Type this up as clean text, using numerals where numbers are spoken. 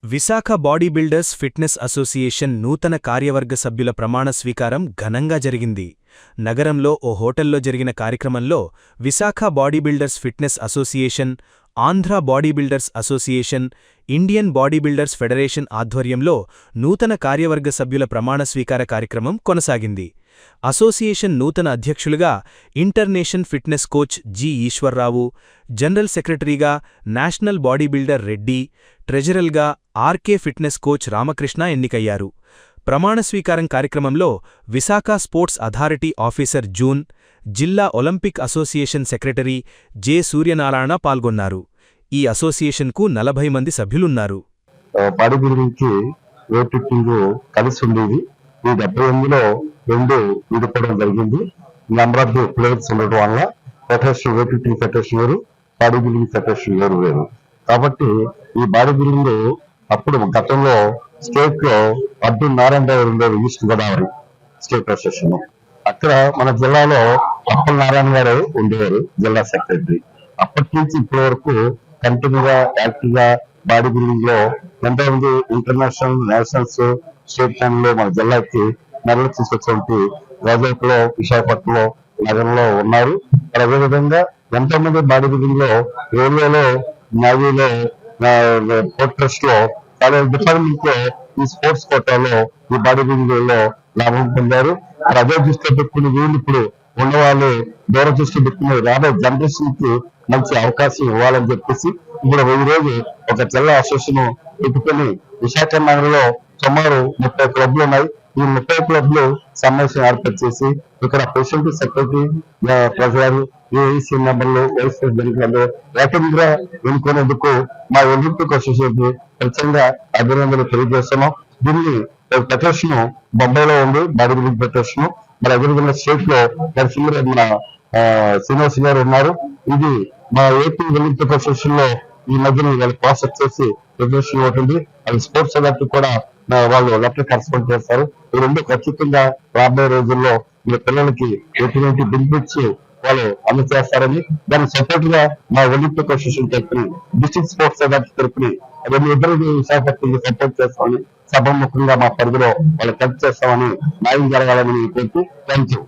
Visakha body builders fitness association నూతన కార్యవర్గ సభ్యుల ప్రమాణ స్వీకారం ఘనంగా జరిగింది. నగరంలో ఓ హోటల్లో జరిగిన కార్యక్రమంలో Visakha body builders fitness association, Andhra body builders association, Indian body builders federation ఆధ్వర్యంలో నూతన కార్యవర్గ సభ్యుల ప్రమాణ స్వీకార కార్యక్రమం కొనసాగింది. అసోసియేషన్ నూతన అధ్యక్షులుగా international fitness coach G. Eshwar Rao, general సెక్రటరీగా నేషనల్ బాడీ బిల్డర్ రెడ్డి, ట్రెజరర్గా ఆర్కే ఫిట్నెస్ కోచ్ రామకృష్ణ ఎన్నికయ్యారు. ప్రమాణ స్వీకారం కార్యక్రమంలో విశాఖ స్పోర్ట్స్ అథారిటీ ఆఫీసర్ జూన్, జిల్లా Olympic association secretary J. Suryanarayana పాల్గొన్నారు. ఈ అసోసియేషన్కు 40 మంది సభ్యులున్నారు. బాడీ బిల్డింగ్కి వెయిట్ లిఫ్టింగ్ కలిసి ఉండేది. ఈ 78లో 2 విడిపోవడం జరిగింది. నెంబర్ ఆఫ్ ది ప్లేయర్స్ ఉండడం వల్ల ఫెడరేషన్ వెయిట్ లిఫ్టింగ్ ఫెడరేషన్ వేరు, బాడీ బిల్డింగ్ ఫెడరేషన్ వేరు. కాబట్టి ఈ బాడీ బిల్డింగ్ అప్పుడు గతంలో స్టేట్ లో అబ్దుల్ నారాయణరావు ఉండేది, ఈస్ట్ గోదావరి స్టేట్ అసోసియేషన్. అక్కడ మన జిల్లాలో అప్పల్ నారాయణ గారు ఉండేవారు జిల్లా సెక్రటరీ. అప్పటి నుంచి ఇప్పటి వరకు కంటిన్యూగా యాక్టివ్ గా బాడీ బిల్డింగ్ లో ఎంతోమంది ఇంటర్నేషనల్, నేషనల్స్, స్టేట్ ఛానల్లో మన జిల్లాకి మెడల్ తీసుకొచ్చినటువంటి వైజాగ్ లో, విశాఖపట్నంలో, నగరంలో ఉన్నారు. అదేవిధంగా ఎంతో మంది బాడీ బిల్డింగ్ లో, రైల్వేలో, నేవీలో, పోర్ట్ ట్రస్ట్ లో, చాలా డిపార్ట్మెంట్ లో ఈ స్పోర్ట్స్ కోటాలో ఈ బాడీ బిల్డింగ్ లో లాభం పొందారు. అదే దృష్టిలో పెట్టుకుని వీళ్ళు ఇప్పుడు ఉన్నవాళ్ళు దూర దృష్టి పెట్టుకుని రాబోయే జనరేషన్ కి మంచి అవకాశం ఇవ్వాలని చెప్పేసి ఇప్పుడు ఈ రోజు ఒక జిల్లా అసోసియేషన్ పెట్టుకుని విశాఖ నగరంలో సుమారు 30 క్లబ్లు ఉన్నాయి. ఈ 30 క్లబ్లు సమావేశం ఏర్పాటు చేసి ఇక్కడ ప్రెసిడెంట్, సెక్రటరీ, ట్రెజరర్, ఏఈసీ మెంబర్లు, వైస్ ప్రెసిడెంట్లు ఏకంగా ఎన్నుకునేందుకు మా ఒలింపిక్ అసోసియేషన్ ప్రత్యేకంగా అభినందనలు తెలియజేస్తున్నాం. దీన్ని ఫెడరేషన్ బొంబాయిలో ఉంది, బాడీ బిల్డింగ్ ఫెడరేషన్. మరి అదేవిధంగా స్టేట్ లో మన శ్రీనివాస్ గారు ఉన్నారు. ఇది మా ఏపీ ఒలింపిక్ అసోసియేషన్ లో ఈ మధ్యన వాళ్ళు ప్రాసెస్ చేసి ఫెడరేషన్ ఉంటుంది. అది స్పోర్ట్స్ అథారిటీ కూడా వాళ్ళు లెటర్ కరెస్పాండ్ చేస్తారు. ఈ రెండు ఖచ్చితంగా రాబోయే రోజుల్లో మీ పిల్లలకి ఎటువంటి బెనిఫిట్స్ వాళ్ళు అమలు చేస్తారని, దానికి సపోర్ట్ గా మా ఒలింపిక్ అసోసియేషన్ తరఫున, డిస్ట్రిక్ట్ స్పోర్ట్స్ అథారిటీ తరఫున ఇద్దరు విశాఖపట్నం సపోర్ట్ చేస్తామని, సభాముఖంగా మా పరిధిలో వాళ్ళకి హెల్ప్ చేస్తామని న్యాయం జరగాలని కోరుతూ థ్యాంక్ యూ.